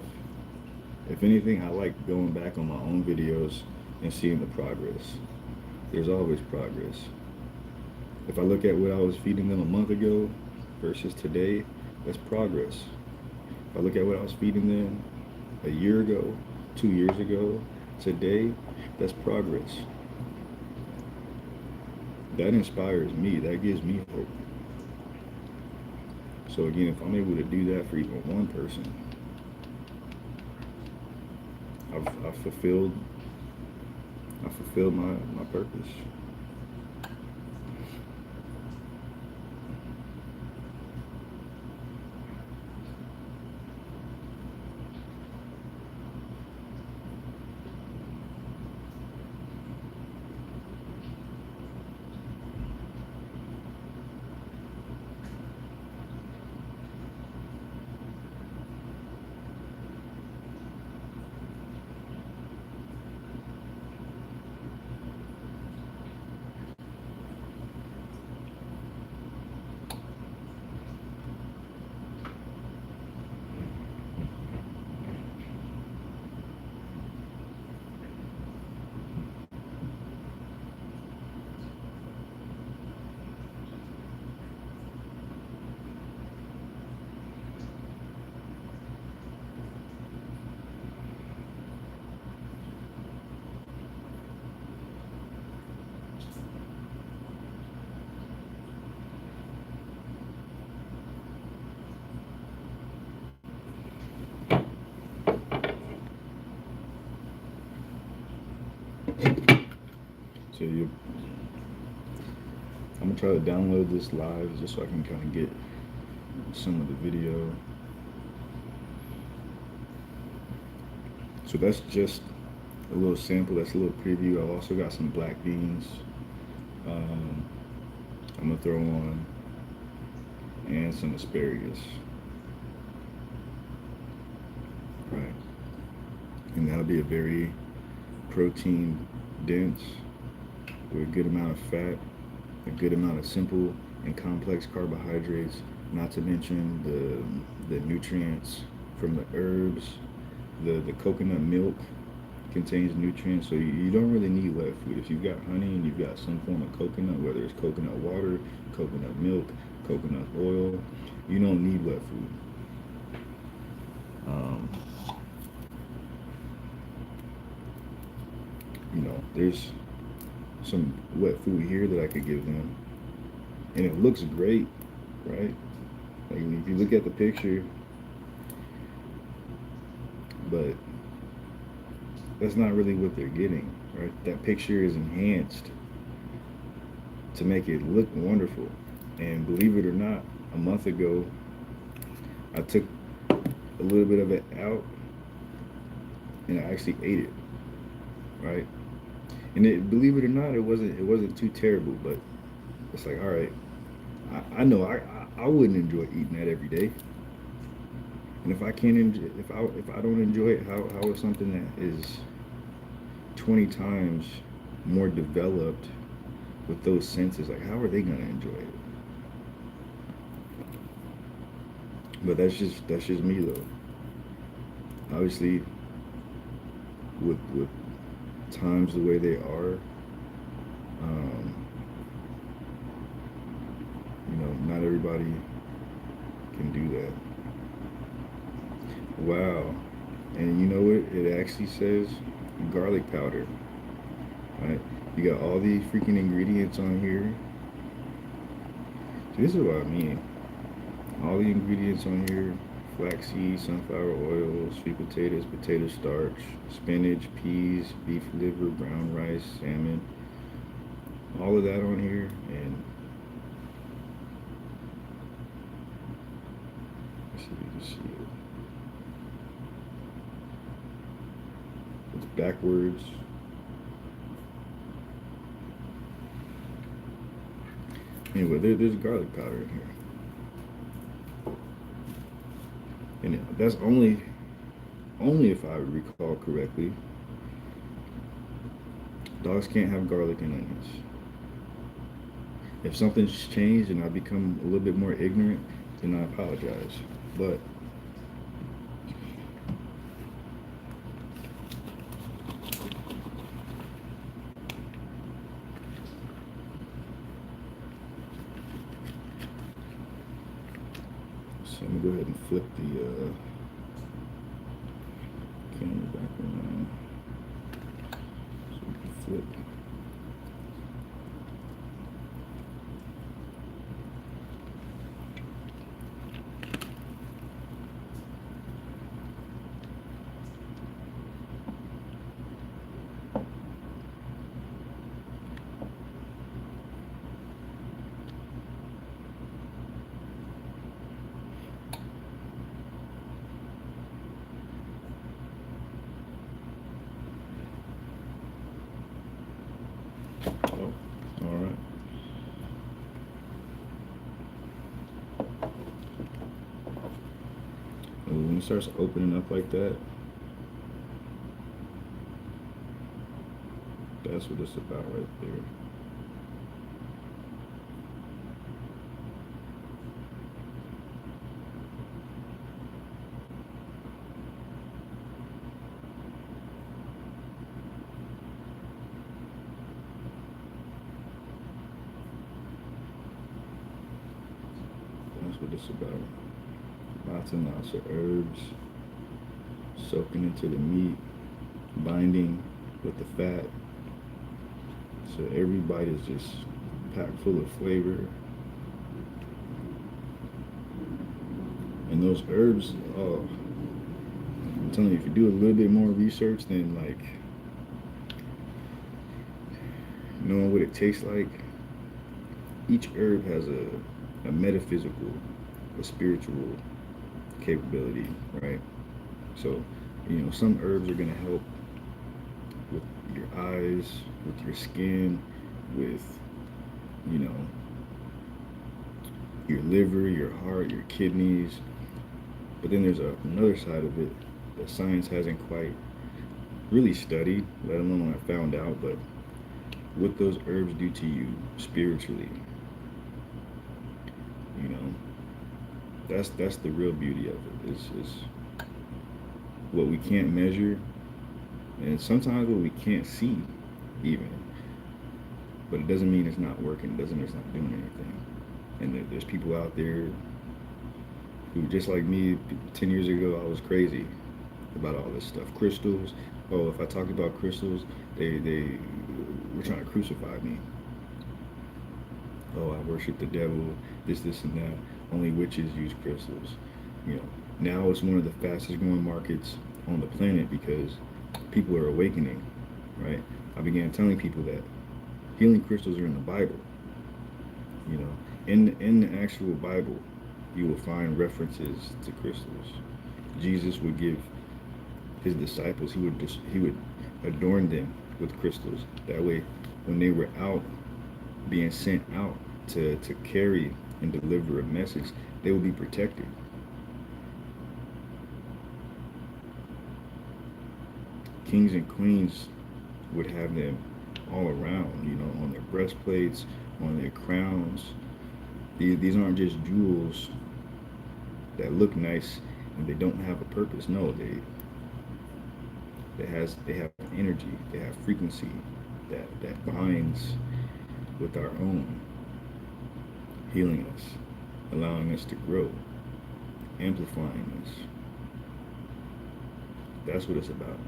If anything, I like going back on my own videos and seeing the progress. There's always progress. If I look at what I was feeding them a month ago versus today, that's progress. If I look at what I was feeding them a year ago, 2 years ago, today, that's progress. That inspires me. That gives me hope. So again, if I'm able to do that for even one person, I've fulfilled my purpose. So I'm gonna try to download this live just so I can kind of get some of the video. So that's just a little sample. That's a little preview. I've also got some black beans. I'm gonna throw on, and some asparagus. Right, and that'll be a very protein dense with a good amount of fat, a good amount of simple and complex carbohydrates, not to mention the nutrients from the herbs. The coconut milk contains nutrients, so you don't really need wet food. If you've got honey and you've got some form of coconut, whether it's coconut water, coconut milk, coconut oil, you don't need wet food. You know, there's some wet food here that I could give them, and it looks great, right? Like if you look at the picture, but that's not really what they're getting, right? That picture is enhanced to make it look wonderful. And believe it or not, a month ago, I took a little bit of it out and I actually ate it, right? And believe it or not, it wasn't too terrible, but it's like, all right, I know I wouldn't enjoy eating that every day. And if I can't enjoy, if I don't enjoy it, how is something that is 20 times more developed with those senses, like how are they gonna enjoy it? But that's just me though. Obviously, with times the way they are, you know, not everybody can do that. Wow. And you know what? It actually says garlic powder. Right? You got all these freaking ingredients on here. So this is what I mean. All the ingredients on here: flaxseed, sunflower oil, sweet potatoes, potato starch, spinach, peas, beef liver, brown rice, salmon. All of that on here, and let's see if you can see it. It's backwards. Anyway, there's garlic powder in here. And that's only if I recall correctly, Dogs can't have garlic and onions. If something's changed and I become a little bit more ignorant, then I apologize. But so I'm gonna go ahead and flip the camera back around so we can flip. Oh, all right. And when it starts opening up like that, that's what it's about right there. That's what it's about. Lots and lots of herbs soaking into the meat, binding with the fat. So every bite is just packed full of flavor. And those herbs, oh, I'm telling you, if you do a little bit more research, then like knowing what it tastes like, each herb has a metaphysical, a spiritual capability, right? So, some herbs are gonna help with your eyes, with your skin, with, your liver, your heart, your kidneys. But then there's another side of it that science hasn't quite really studied, let alone I found out, but what those herbs do to you spiritually. That's the real beauty of it. Is what we can't measure, and sometimes what we can't see, even. But it doesn't mean it's not working. It doesn't mean it's not doing anything. And there's people out there who, just like me, 10 years ago, I was crazy about all this stuff. Crystals. Oh, if I talked about crystals, they were trying to crucify me. Oh, I worship the devil, this, and that. Only witches use crystals. Now it's one of the fastest growing markets on the planet because people are awakening, right? I began telling people that healing crystals are in the Bible. In the actual Bible, you will find references to crystals. Jesus would give his disciples, he would adorn them with crystals. That way, when they were out, being sent out to carry and deliver a message, they would be protected. Kings and queens would have them all around, on their breastplates, on their crowns. These aren't just jewels that look nice and they don't have a purpose. No, they have energy, they have frequency that binds with our own, healing us, allowing us to grow, amplifying us. That's what it's about.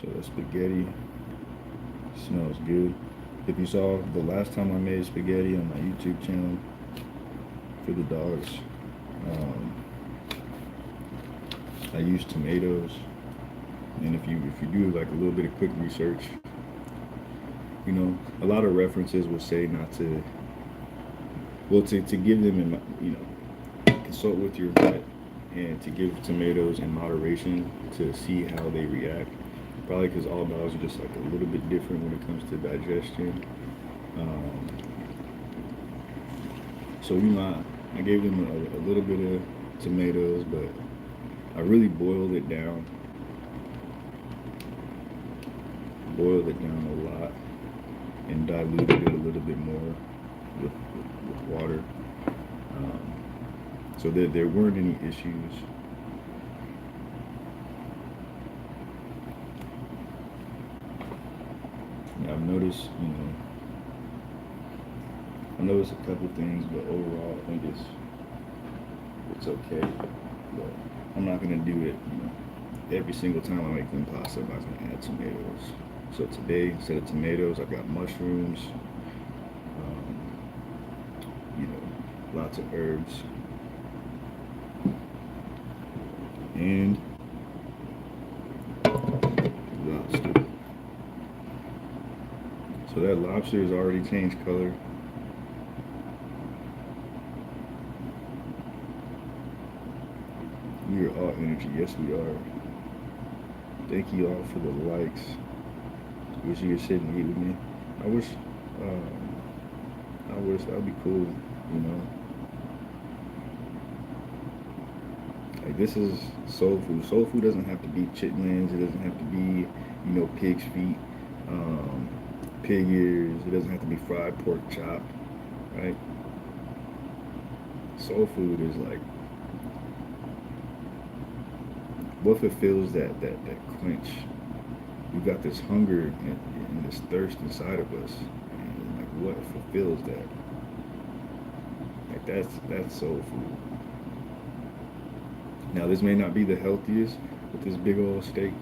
So the spaghetti smells good. If you saw the last time I made spaghetti on my YouTube channel for the dogs, I used tomatoes. And if you do like a little bit of quick research, a lot of references will say not to, to give them, consult with your vet and to give tomatoes in moderation to see how they react. Probably because all dogs are just like a little bit different when it comes to digestion. Um, so I gave them a little bit of tomatoes, but I really boiled it down a lot, and diluted it a little bit more with water, um, so that there weren't any issues. And I've noticed a couple things, but overall, I think it's okay. But I'm not gonna do it, every single time I make them pasta. I'm not gonna add tomatoes. So today, instead of tomatoes, I've got mushrooms, um, lots of herbs, and lobster. So that lobster has already changed color. We are all energy. Yes, we are. Thank you all for the likes. Wish you could sit and eat with me. I wish, that would be cool, Like, this is soul food. Soul food doesn't have to be chitlins. It doesn't have to be, pig's feet, pig ears. It doesn't have to be fried pork chop, right? Soul food is like what fulfills that quench. We've got this hunger and this thirst inside of us, and like what fulfills that? Like that's soul food. Now this may not be the healthiest with this big old steak,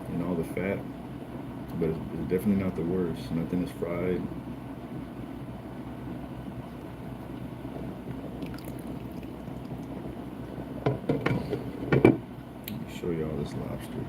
and all the fat, but it's definitely not the worst. Nothing is fried. Let me show y'all this lobster.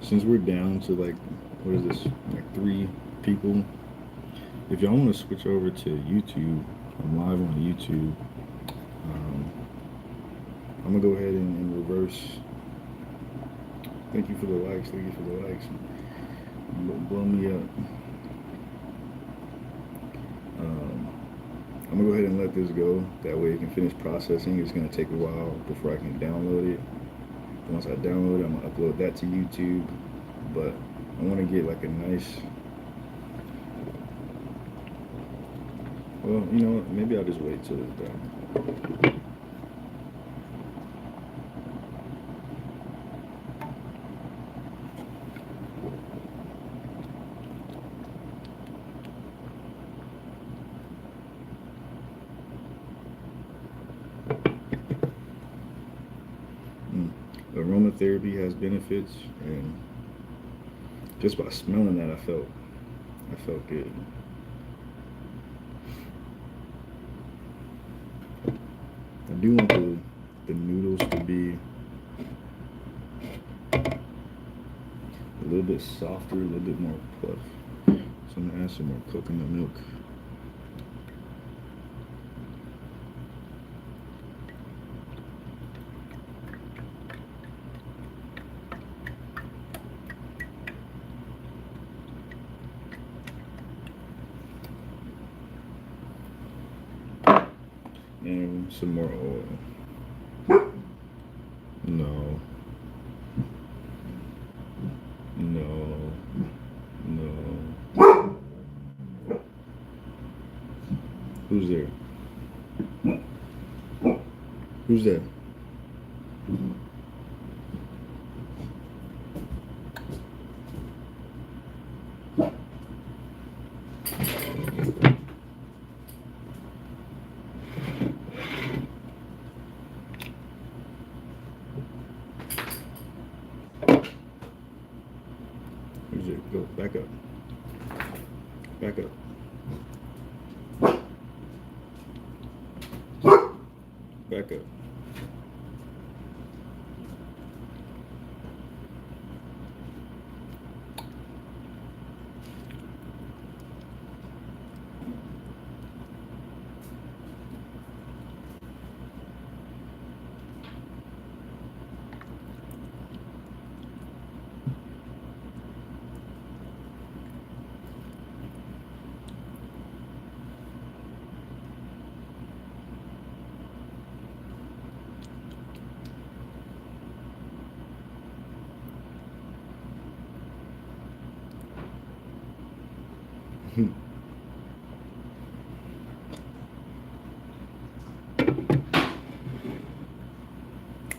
Since we're down to like, what is this, like 3 people, if y'all want to switch over to YouTube, I'm live on YouTube. I'm gonna go ahead and reverse. Thank you for the likes. Thank you for the likes. Blow me up. I'm gonna go ahead and let this go. That way it can finish processing. It's gonna take a while before I can download it. Once I download it, I'm gonna upload that to YouTube. But I want to get like a nice, well, you know what, maybe I'll just wait till it's done. Aromatherapy has benefits, and just by smelling that, I felt good. I do want the noodles to be a little bit softer, a little bit more puff. So I'm gonna add some more coconut milk. And some more oil. No. No. No. Who's there? Who's that? Who's it? Go back up. Back up. Back up.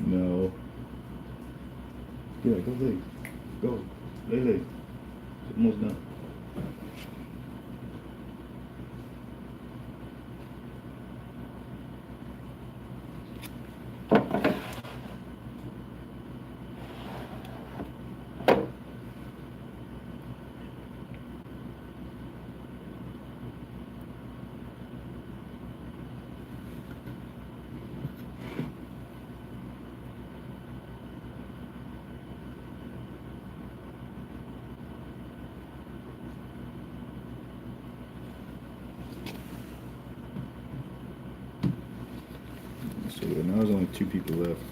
No. Yeah, go lay. Go. Lay. It's almost done. So now there's only 2 people left.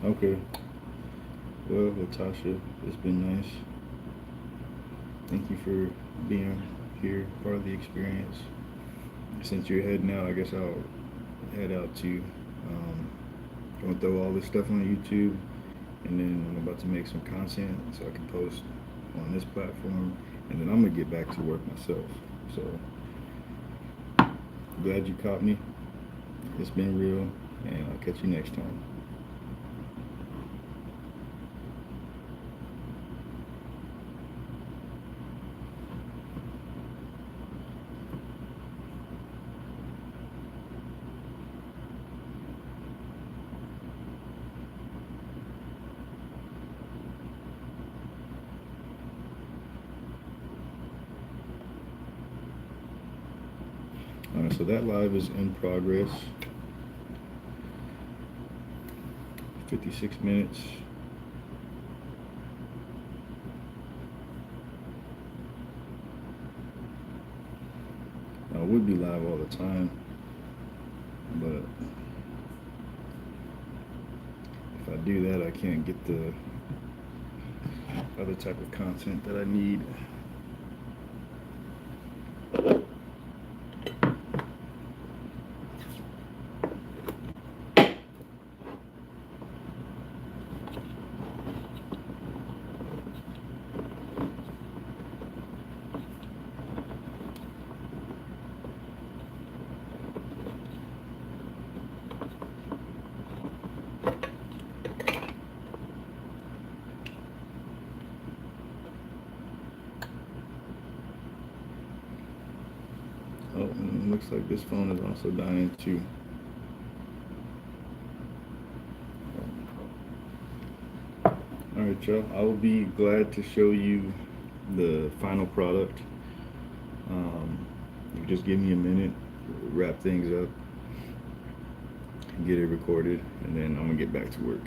Okay. Well, Latasha, it's been nice. Thank you for being here, part of the experience. Since you're heading out, I guess I'll head out too. I'm gonna throw all this stuff on YouTube, and then I'm about to make some content so I can post on this platform, and then I'm gonna get back to work myself. So glad you caught me. It's been real, and I'll catch you next time. So that live is in progress. 56 minutes. I would be live all the time, but if I do that, I can't get the other type of content that I need. Oh, and it looks like this phone is also dying too. Alright, y'all, I will be glad to show you the final product. You just give me a minute, wrap things up, get it recorded, and then I'm gonna get back to work.